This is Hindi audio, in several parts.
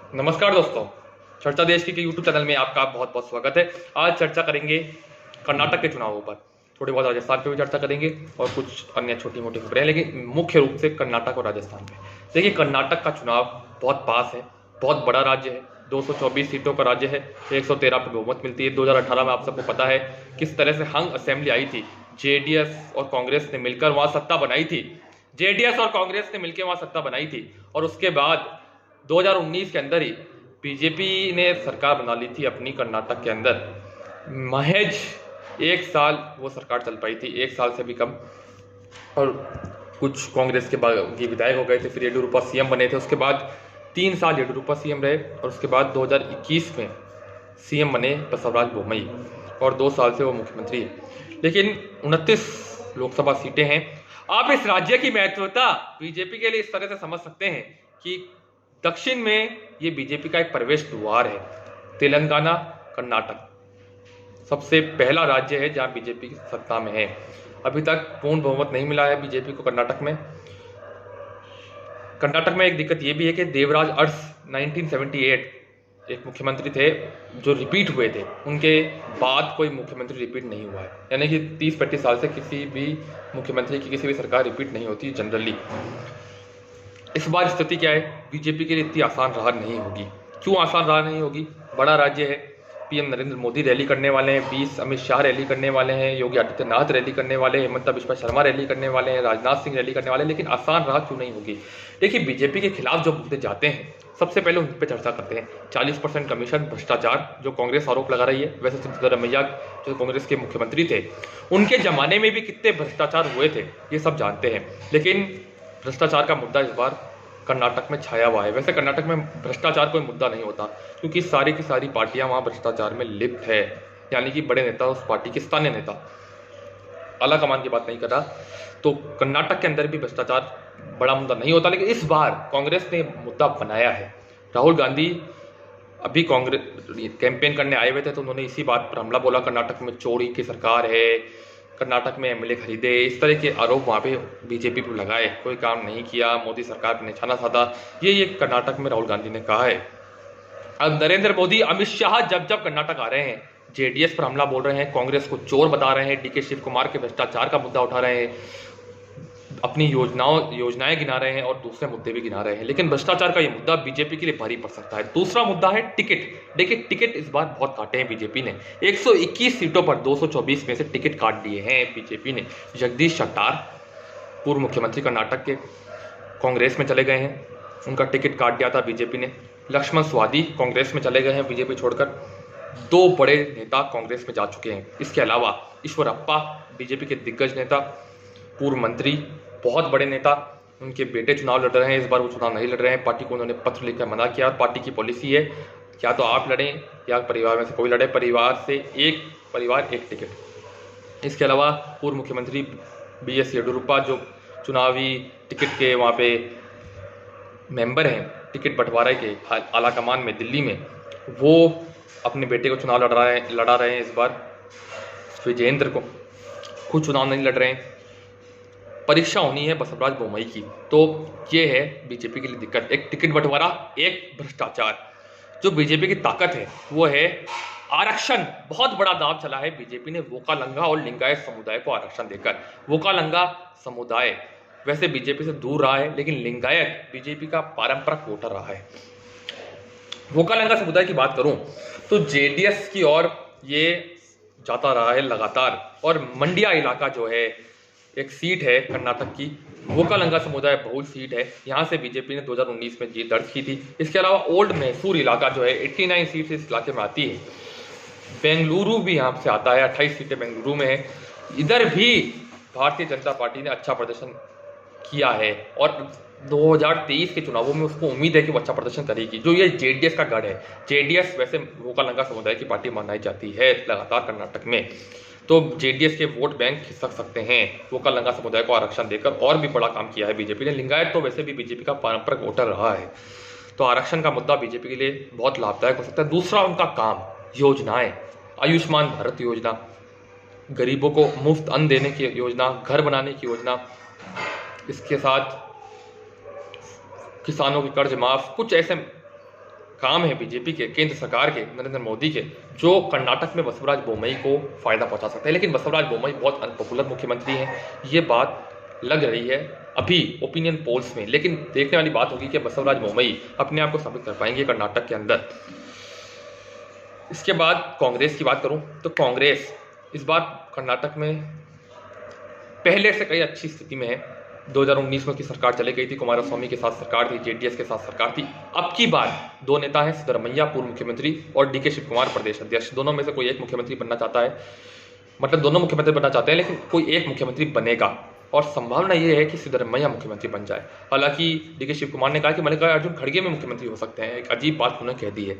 नमस्कार दोस्तों, चर्चा देश के यूट्यूब चैनल में आपका बहुत बहुत स्वागत है। आज चर्चा करेंगे कर्नाटक के चुनावों पर, थोड़ी बहुत राजस्थान पे भी चर्चा करेंगे और कुछ अन्य छोटी मोटी खबरें, लेकिन मुख्य रूप से कर्नाटक और राजस्थान पे। देखिए, कर्नाटक का चुनाव बहुत पास है, बहुत बड़ा राज्य है, 224 सीटों का राज्य है, 113 पर बहुमत मिलती है। 2018 में आप सबको पता है किस तरह से हंग असेंबली आई थी, जेडीएस और कांग्रेस ने मिलकर वहां सत्ता बनाई थी। जेडीएस और कांग्रेस ने मिलकर वहां सत्ता बनाई थी और उसके बाद 2019 के अंदर ही बीजेपी ने सरकार बना ली थी अपनी कर्नाटक के अंदर। महज एक साल वो सरकार चल पाई थी, एक साल से भी कम, और कुछ कांग्रेस के विधायक हो गए थे। फिर येडियुरप्पा सीएम बने थे, उसके बाद 3 साल येडियुरप्पा सीएम रहे और उसके बाद 2021 में सीएम बने बसवराज बोम्मई और 2 साल से वो मुख्यमंत्री है। लेकिन 29 लोकसभा सीटें हैं। आप इस राज्य की महत्वता बीजेपी के लिए इस तरह से समझ सकते हैं कि दक्षिण में ये बीजेपी का एक प्रवेश द्वार है। तेलंगाना, कर्नाटक सबसे पहला राज्य है जहां बीजेपी की सत्ता में है। अभी तक पूर्ण बहुमत नहीं मिला है बीजेपी को कर्नाटक में। कर्नाटक में एक दिक्कत ये भी है कि देवराज अरस 1978 एक मुख्यमंत्री थे जो रिपीट हुए थे, उनके बाद कोई मुख्यमंत्री रिपीट नहीं हुआ है। यानी कि 30-35 साल से किसी भी मुख्यमंत्री की किसी भी सरकार रिपीट नहीं होती जनरली। इस बार स्थिति क्या है, बीजेपी के लिए इतनी आसान राह नहीं होगी। क्यों आसान राह नहीं होगी? बड़ा राज्य है, पीएम नरेंद्र मोदी रैली करने वाले हैं, 20 अमित शाह रैली करने वाले हैं, योगी आदित्यनाथ रैली करने वाले हैं, हिमंता बिस्वा शर्मा रैली करने वाले हैं, राजनाथ सिंह रैली करने वाले हैं। लेकिन आसान राह क्यों नहीं होगी? देखिए, बीजेपी के खिलाफ जो मुद्दे जाते हैं, सबसे पहले उन पर चर्चा करते हैं। 40% कमीशन, भ्रष्टाचार, जो कांग्रेस आरोप लगा रही है। वैसे सिद्धरामैया जो कांग्रेस के मुख्यमंत्री थे, उनके जमाने में भी कितने भ्रष्टाचार हुए थे ये सब जानते हैं। लेकिन भ्रष्टाचार का मुद्दा इस बार कर्नाटक में छाया हुआ है। वैसे कर्नाटक में भ्रष्टाचार कोई मुद्दा नहीं होता, क्योंकि सारी की सारी पार्टियां वहां भ्रष्टाचार में लिप्त है। यानी कि बड़े नेता, उस पार्टी के स्थानीय नेता, आला कमान की बात नहीं कर रहा, तो कर्नाटक के अंदर भी भ्रष्टाचार बड़ा मुद्दा नहीं होता। लेकिन इस बार कांग्रेस ने मुद्दा बनाया है। राहुल गांधी अभी कांग्रेस कैंपेन करने आए हुए थे, तो उन्होंने इसी बात पर हमला बोला, कर्नाटक में चोरी की सरकार है, कर्नाटक में एमएलए खरीदे, इस तरह के आरोप वहाँ पे बीजेपी पर लगाए। कोई काम नहीं किया, मोदी सरकार पर निशाना साधा, ये कर्नाटक में राहुल गांधी ने कहा है। अब नरेंद्र मोदी, अमित शाह जब कर्नाटक आ रहे हैं, जेडीएस पर हमला बोल रहे हैं, कांग्रेस को चोर बता रहे हैं, डीके शिव कुमार के भ्रष्टाचार का मुद्दा उठा रहे हैं, अपनी योजनाएं गिना रहे हैं और दूसरे मुद्दे भी गिना रहे हैं। लेकिन भ्रष्टाचार का ये मुद्दा बीजेपी के लिए भारी पड़ सकता है। दूसरा मुद्दा है टिकट। देखिए, टिकट इस बार बहुत काटे हैं बीजेपी ने। 121 सीटों पर 224 में से टिकट काट दिए हैं बीजेपी ने। जगदीश शेट्टार, पूर्व मुख्यमंत्री कर्नाटक के, कांग्रेस में चले गए हैं, उनका टिकट काट दिया था बीजेपी ने। लक्ष्मण स्वादी कांग्रेस में चले गए हैं बीजेपी छोड़कर। 2 बड़े नेता कांग्रेस में जा चुके हैं। इसके अलावा ईश्वरप्पा, बीजेपी के दिग्गज नेता, पूर्व मंत्री, बहुत बड़े नेता, उनके बेटे चुनाव लड़ रहे हैं। इस बार वो चुनाव नहीं लड़ रहे हैं। पार्टी को उन्होंने पत्र लिखकर मना किया। पार्टी की पॉलिसी है, या तो आप लड़ें या परिवार में से कोई लड़े, परिवार एक टिकट। इसके अलावा पूर्व मुख्यमंत्री बीएस येडियुरप्पा, जो चुनावी टिकट के वहाँ पे मेंबर हैं, टिकट बंटवारे के आला कमान में दिल्ली में, वो अपने बेटे को चुनाव लड़ा रहे हैं इस बार, विजेंद्र को। खुद चुनाव नहीं लड़ रहे हैं। परीक्षा होनी है बसवराज बोम्मई की। तो ये है बीजेपी के लिए दिक्कत, एक टिकट बंटवारा, एक भ्रष्टाचार। जो बीजेपी की ताकत है वो है आरक्षण। बहुत बड़ा दाव चला है बीजेपी ने वोकालंगा और लिंगायत समुदाय को आरक्षण देकर। वोकालंगा समुदाय वैसे बीजेपी से दूर रहा है, लेकिन लिंगायत बीजेपी का पारंपरिक वोटर रहा है। वोकालंगा समुदाय की बात करूं तो जेडीएस की ओर ये जाता रहा है लगातार। और मंडिया इलाका जो है, एक सीट है कर्नाटक की, वोकालंगा समुदाय बहुल सीट है, यहाँ से बीजेपी ने 2019 में जीत दर्ज की थी। इसके अलावा ओल्ड मैसूर इलाका जो है, 89 सीट इस इलाके में आती है। बेंगलुरु भी यहाँ से आता है, 28 सीटें बेंगलुरु में है। इधर भी भारतीय जनता पार्टी ने अच्छा प्रदर्शन किया है और 2023 के चुनावों में उसको उम्मीद है कि वो अच्छा प्रदर्शन करेगी। जो ये जेडीएस का गढ़ है, जेडीएस वैसे वोकालंगा समुदाय की पार्टी मानी जाती है लगातार कर्नाटक में, तो जेडीएस के वोट बैंक खिसक सकते हैं वोकालंगा समुदाय को आरक्षण देकर। और भी बड़ा काम किया है बीजेपी ने। लिंगायत तो वैसे भी बीजेपी का पारंपरिक वोटर रहा है, तो आरक्षण का मुद्दा बीजेपी के लिए बहुत लाभदायक हो सकता है। दूसरा उनका काम, योजनाएं, आयुष्मान भारत योजना, गरीबों को मुफ्त अन्न देने की योजना, घर बनाने की योजना, इसके साथ किसानों के कर्ज माफ, कुछ ऐसे काम है बीजेपी के, केंद्र सरकार के, नरेंद्र मोदी के, जो कर्नाटक में बसवराज बोम्मई को फायदा पहुंचा सकते हैं। लेकिन बसवराज बोम्मई बहुत अनपॉपुलर मुख्यमंत्री हैं, ये बात लग रही है अभी ओपिनियन पोल्स में। लेकिन देखने वाली बात होगी कि बसवराज बोम्मई अपने आप को साबित कर पाएंगे कर्नाटक के अंदर। इसके बाद कांग्रेस की बात करूं तो कांग्रेस इस बार कर्नाटक में पहले से कई अच्छी स्थिति में है। 2019 में की सरकार चले गई थी, कुमारस्वामी के साथ सरकार थी, जेडीएस के साथ सरकार थी। अब की बार दो नेता हैं, सिद्धरमैया पूर्व मुख्यमंत्री और डीके शिव कुमार प्रदेश अध्यक्ष। दोनों में से कोई एक मुख्यमंत्री बनना चाहता है, मतलब दोनों मुख्यमंत्री बनना चाहते हैं, लेकिन कोई एक मुख्यमंत्री बनेगा और संभावना ये है कि सिद्धरमैया मुख्यमंत्री बन जाए। हालांकि डीके शिव कुमार ने कहा कि मल्लिकार्जुन खड़गे में मुख्यमंत्री हो सकते हैं, एक अजीब बात उन्होंने कह दी है।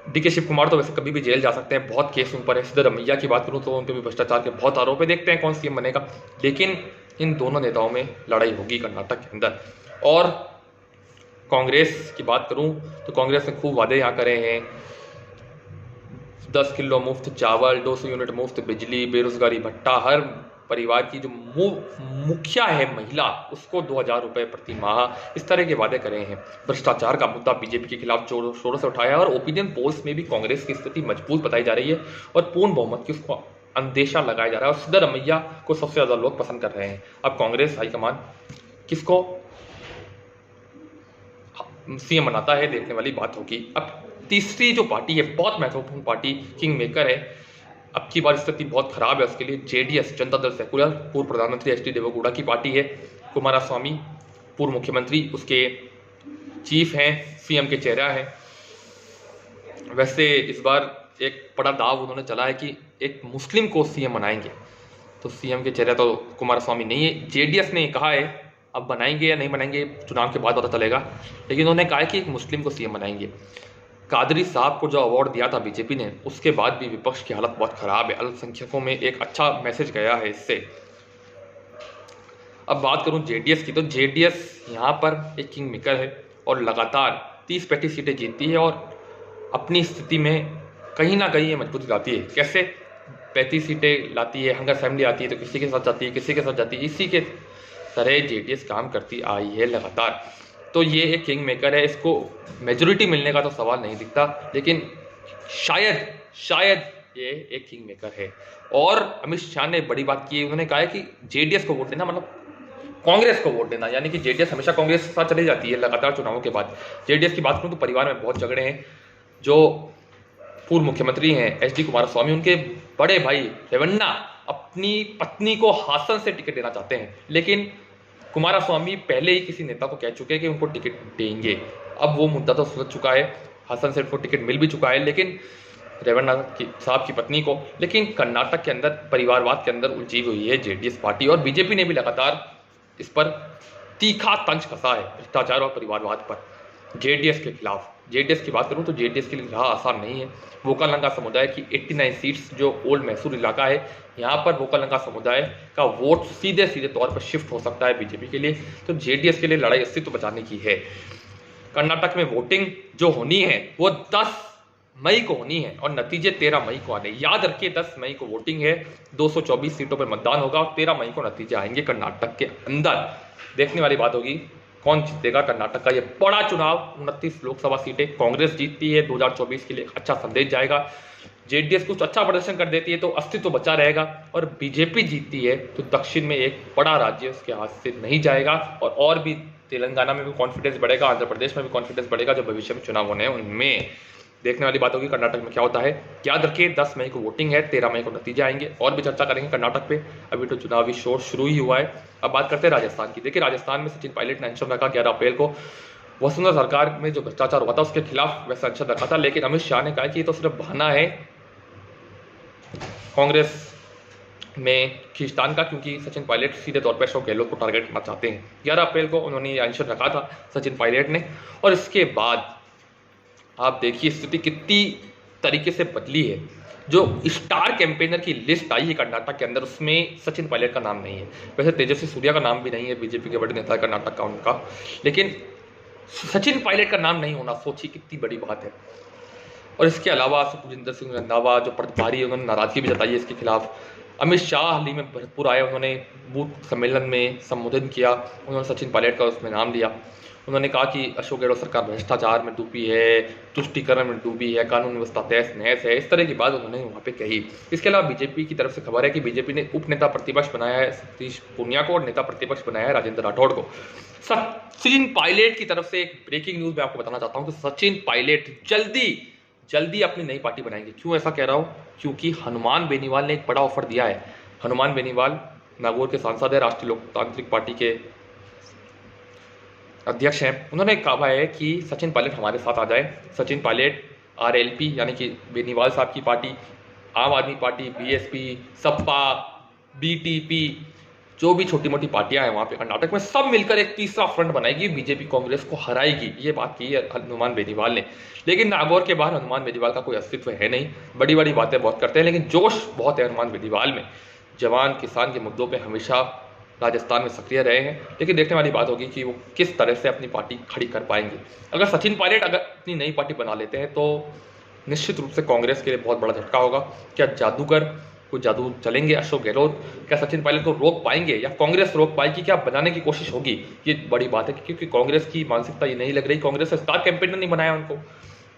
डीके शिव कुमार तो वैसे कभी भी जेल जा सकते हैं, बहुत केस उन पर है। सिद्धरमैया की बात करूं तो उन पर भी भ्रष्टाचार के बहुत आरोप है, देखते हैं कौन सीएम बनेगा। लेकिन इन दोनों नेताओं में लड़ाई होगी कर्नाटक के अंदर। और कांग्रेस की बात करूं तो कांग्रेस ने खूब वादे यहाँ करे हैं, 10 किलो मुफ्त चावल, 200 यूनिट मुफ्त बिजली, बेरोजगारी भत्ता, हर परिवार की जो मुखिया है महिला उसको 2000 रुपये प्रति माह, इस तरह के वादे करे हैं। भ्रष्टाचार का मुद्दा बीजेपी के खिलाफ जोरों शोरों से उठाया है और ओपिनियन पोल्स में भी कांग्रेस की स्थिति मजबूत बताई जा रही है और पूर्ण बहुमत की उसको अंदेशा लगाया जा रहा है और सिद्धरमैया को सबसे ज्यादा लोग पसंद कर रहे हैं। अब कांग्रेस हाईकमान किसको सीएम बनाता है, देखने वाली बात होगी। अब तीसरी जो पार्टी है, बहुत महत्वपूर्ण पार्टी, किंग मेकर है, अब की बार स्थिति बहुत खराब है उसके लिए। जेडीएस, जनता दल सेकुलर, पूर्व प्रधानमंत्री एच डी देवेगौड़ा की पार्टी है। कुमारस्वामी पूर्व मुख्यमंत्री, उसके चीफ हैं, सीएम के चेहरा है। वैसे इस बार एक बड़ा दाव उन्होंने चला है कि एक मुस्लिम को सीएम बनाएंगे, तो सीएम के चेहरा तो कुमारस्वामी नहीं है। जेडीएस ने कहा है, अब बनाएंगे या नहीं बनाएंगे चुनाव के बाद पता चलेगा, लेकिन उन्होंने कहा है कि एक मुस्लिम को सीएम बनाएंगे। कादरी साहब को जो अवार्ड दिया था बीजेपी ने, उसके बाद भी विपक्ष की हालत बहुत खराब है। अल्पसंख्यकों में एक अच्छा मैसेज गया है इससे। अब बात करूं जेडीएस की, तो जेडीएस यहाँ पर एक किंग मेकर है और लगातार 30-35 सीटें जीतती है और अपनी स्थिति में कहीं ना कहीं ये मजबूती लाती है। कैसे 35 सीटें लाती है, हंगर फैमिली आती है तो किसी के साथ जाती है, किसी के साथ जाती है, इसी के तरह जेडीएस काम करती आई है लगातार। तो ये एक किंग मेकर है, इसको मेजोरिटी मिलने का तो सवाल नहीं दिखता, लेकिन शायद ये एक किंग मेकर है। और अमित शाह ने बड़ी बात की है, उन्होंने कहा है कि जेडीएस को वोट देना मतलब कांग्रेस को वोट देना, यानी कि जेडीएस हमेशा कांग्रेस के साथ चली जाती है लगातार चुनावों के बाद। जेडीएस की बात करूं तो परिवार में बहुत झगड़े हैं। जो पूर्व मुख्यमंत्री हैं एच डी कुमारस्वामी, उनके बड़े भाई रेवन्ना अपनी पत्नी को हासन से टिकट देना चाहते हैं, लेकिन कुमारस्वामी पहले ही किसी नेता को कह चुके हैं कि उनको टिकट देंगे। अब वो मुद्दा तो सुलझ चुका है, हासन सेठ को टिकट मिल भी चुका है, लेकिन रेवन्ना साहब की पत्नी को। लेकिन कर्नाटक के अंदर परिवारवाद के अंदर उलझी हुई है जेडीएस पार्टी और बीजेपी ने भी लगातार इस पर तीखा तंज कसा है, भ्रष्टाचार और परिवारवाद पर जेडीएस के खिलाफ। जेडीएस की बात करूं तो जेडीएस के लिए राह आसान नहीं है। वोकालंगा समुदाय की 89 सीट्स, जो ओल्ड मैसूर इलाका है, यहाँ पर वोकालंगा समुदाय का वोट सीधे सीधे तौर पर शिफ्ट हो सकता है बीजेपी के लिए। तो जेडीएस के लिए लड़ाई अस्तित्व बचाने की है। कर्नाटक में वोटिंग जो होनी है वो 10 मई को होनी है और नतीजे 13 मई को आने। याद रखिए 10 मई को वोटिंग है, 224 सीटों पर मतदान होगा और 13 मई को नतीजे आएंगे कर्नाटक के अंदर। देखने वाली बात होगी कौन जीतेगा कर्नाटक का ये बड़ा चुनाव। 29 लोकसभा सीटें कांग्रेस जीतती है, 2024 के लिए अच्छा संदेश जाएगा। जेडीएस कुछ अच्छा प्रदर्शन कर देती है तो अस्तित्व बचा रहेगा और बीजेपी जीतती है तो दक्षिण में एक बड़ा राज्य उसके हाथ से नहीं जाएगा और भी तेलंगाना में भी कॉन्फिडेंस बढ़ेगा, आंध्र प्रदेश में भी कॉन्फिडेंस बढ़ेगा, जो भविष्य में चुनाव होने हैं उनमें। देखने वाली बात होगी कर्नाटक में क्या होता है। याद रखिए 10 मई को वोटिंग है, 13 मई को नतीजे आएंगे और भी चर्चा करेंगे कर्नाटक पे। अभी तो चुनावी शोर शुरू ही हुआ है। अब बात करते हैं राजस्थान की। देखिए राजस्थान में सचिन पायलट ने अनशन रखा 11 अप्रैल को। वसुंधरा सरकार में जो भ्रष्टाचार हुआ था उसके खिलाफ वैसा अनशन रखा था, लेकिन अमित शाह ने कहा कि ये तो सिर्फ बहाना है कांग्रेस में खींचतान का, क्योंकि सचिन पायलट सीधे तौर पर अशोक गहलोत को टारगेट करना चाहते हैं। 11 अप्रैल को उन्होंने ये अनशन रखा था सचिन पायलट ने और इसके बाद आप देखिए स्थिति कितनी तरीके से बदली है। जो स्टार कैंपेनर की लिस्ट आई है कर्नाटक के अंदर उसमें सचिन पायलट का नाम नहीं है। वैसे तेजस्वी सूर्या का नाम भी नहीं है, बीजेपी के बड़े नेता है कर्नाटक का उनका, लेकिन सचिन पायलट का नाम नहीं होना सोचिए कितनी बड़ी बात है। और इसके अलावा सुखजिंदर सिंह रंधावा जो प्रभारी है उन्होंने नाराजगी भी जताई है इसके खिलाफ। अमित शाह हाल ही में भरतपुर आए, उन्होंने बूथ सम्मेलन में संबोधन किया, उन्होंने सचिन पायलट का उसमें नाम लिया उन्होंने कहा कि अशोक गहलोत सरकार भ्रष्टाचार में डूबी है, तुष्टीकरण में डूबी है, कानून व्यवस्था तहस नहस है, इस तरह की बात उन्होंने वहाँ पे कही। इसके अलावा बीजेपी की तरफ से खबर है कि बीजेपी ने उप नेता प्रतिपक्ष बनाया है सतीश पूनिया को और नेता प्रतिपक्ष बनाया है राजेंद्र राठौड़ को। सचिन पायलट की तरफ से एक ब्रेकिंग न्यूज मैं आपको बताना चाहता हूँ कि सचिन पायलट जल्दी अपनी नई पार्टी बनाएंगे। क्यों ऐसा कह रहा हूँ? क्योंकि हनुमान बेनीवाल ने एक बड़ा ऑफर दिया है। हनुमान बेनीवाल नागौर के सांसद है, राष्ट्रीय लोकतांत्रिक पार्टी के अध्यक्ष हैं। उन्होंने कहा है कि सचिन पायलट हमारे साथ आ जाए। सचिन पायलट आरएलपी यानी कि बेनीवाल साहब की पार्टी, आम आदमी पार्टी, बीएसपी, सपा, बीटीपी, जो भी छोटी मोटी पार्टियां हैं वहाँ पे कर्नाटक में, सब मिलकर एक तीसरा फ्रंट बनाएगी, बीजेपी कांग्रेस को हराएगी। ये बात की है हनुमान बेनीवाल ने। लेकिन नागौर के बाहर हनुमान बेनीवाल का कोई अस्तित्व है नहीं। बड़ी बड़ी बातें बहुत करते हैं लेकिन जोश बहुत है हनुमान बेनीवाल में। जवान किसान के मुद्दों पर हमेशा राजस्थान में सक्रिय रहे हैं। लेकिन देखने वाली बात होगी कि वो किस तरह से अपनी पार्टी खड़ी कर पाएंगे। अगर सचिन पायलट अगर अपनी नई पार्टी बना लेते हैं तो निश्चित रूप से कांग्रेस के लिए बहुत बड़ा झटका होगा। क्या जादूगर कोई जादू चलेंगे अशोक गहलोत? क्या सचिन पायलट को रोक पाएंगे या कांग्रेस रोक पाएगी? क्या बनाने की कोशिश होगी? ये बड़ी बात है क्योंकि कांग्रेस की मानसिकता ये नहीं लग रही। कांग्रेस ने स्टार कैंपेनर नहीं बनाया उनको,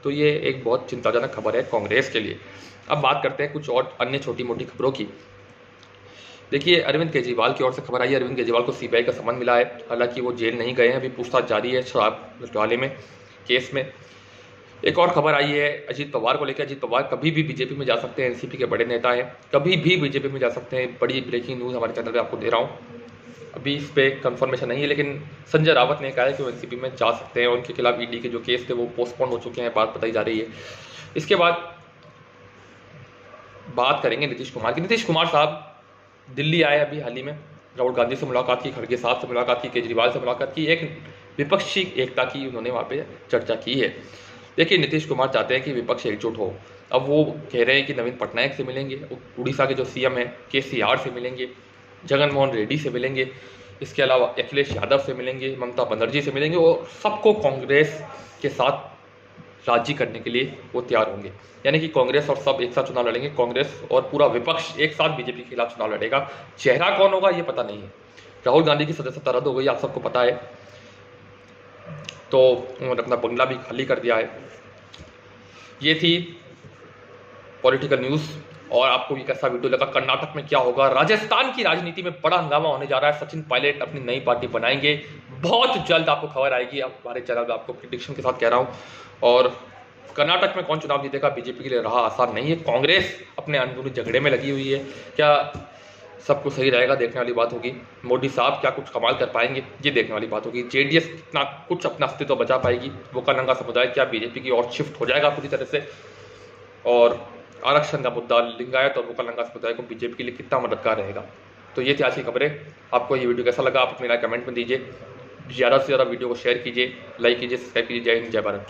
तो ये एक बहुत चिंताजनक खबर है कांग्रेस के लिए। अब बात करते हैं कुछ और अन्य छोटी मोटी खबरों की। देखिए, अरविंद केजरीवाल की ओर से खबर आई है। अरविंद केजरीवाल को सीबीआई का समन मिला है। हालांकि वो जेल नहीं गए हैं, अभी पूछताछ जारी है शराब घोटाले में केस में। एक और खबर आई है अजीत पवार को लेकर। अजीत पवार कभी भी बीजेपी में जा सकते हैं, एनसीपी के बड़े नेता हैं, कभी भी बीजेपी में जा सकते हैं। बड़ी ब्रेकिंग न्यूज़ हमारे चैनल पे आपको दे रहा हूँ। अभी इस पर कंफर्मेशन नहीं है लेकिन संजय रावत ने कहा है कि वो एनसीपी में जा सकते हैं। उनके खिलाफ ईडी के जो केस थे वो पोस्टपोन हो चुके हैं, बात बताई जा रही है। इसके बाद बात करेंगे नीतीश कुमार की। नीतीश कुमार साहब दिल्ली आए अभी हाल ही में, राहुल गांधी से मुलाकात की, खड़गे साहब से मुलाकात की, केजरीवाल से मुलाकात की, एक विपक्षी एकता की उन्होंने वहाँ पे चर्चा की है। देखिए, नीतीश कुमार चाहते हैं कि विपक्ष एकजुट हो। अब वो कह रहे हैं कि नवीन पटनायक से मिलेंगे, उड़ीसा के जो सीएम हैं केसीआर से मिलेंगे, जगन मोहन रेड्डी से मिलेंगे, इसके अलावा अखिलेश यादव से मिलेंगे, ममता बनर्जी से मिलेंगे और सबको कांग्रेस के साथ राजी करने के लिए वो तैयार होंगे। यानी कि कांग्रेस और सब एक साथ चुनाव लड़ेंगे। कांग्रेस और पूरा विपक्ष एक साथ बीजेपी के खिलाफ चुनाव लड़ेगा। चेहरा कौन होगा ये पता नहीं है। राहुल गांधी की सदस्यता रद्द हो गई, आप सबको पता है, तो उन्होंने अपना बंगला भी खाली कर दिया है। ये थी पॉलिटिकल न्यूज़। और आपको ये कैसा वीडियो लगा? कर्नाटक में क्या होगा? राजस्थान की राजनीति में बड़ा हंगामा होने जा रहा है। सचिन पायलट अपनी नई पार्टी बनाएंगे, बहुत जल्द आपको खबर आएगी। अब हमारे चैनल में आपको प्रिडिक्शन के साथ कह रहा हूँ। और कर्नाटक में कौन चुनाव जीतेगा, बीजेपी के लिए राह आसान नहीं है। कांग्रेस अपने अंदरूनी झगड़े में लगी हुई है। क्या सब कुछ सही रहेगा? देखने वाली बात होगी। मोदी साहब क्या कुछ कमाल कर पाएंगे, ये देखने वाली बात होगी। जेडीएस कितना कुछ अपना अस्तित्व बचा पाएगी। वोकालंगा समुदाय क्या बीजेपी की ओर शिफ्ट हो जाएगा पूरी तरह से? और आरक्षण का मुद्दा, लिंगायत और वोकालंगा समुदाय को बीजेपी के लिए कितना मददगार रहेगा? तो ये थी आज की खबरें। आपको ये वीडियो कैसा लगा आप अपने कमेंट में दीजिए। ज़्यादा से ज़्यादा वीडियो को शेयर कीजिए, लाइक कीजिए, सब्सक्राइब कीजिए। जय हिंद, जय भारत।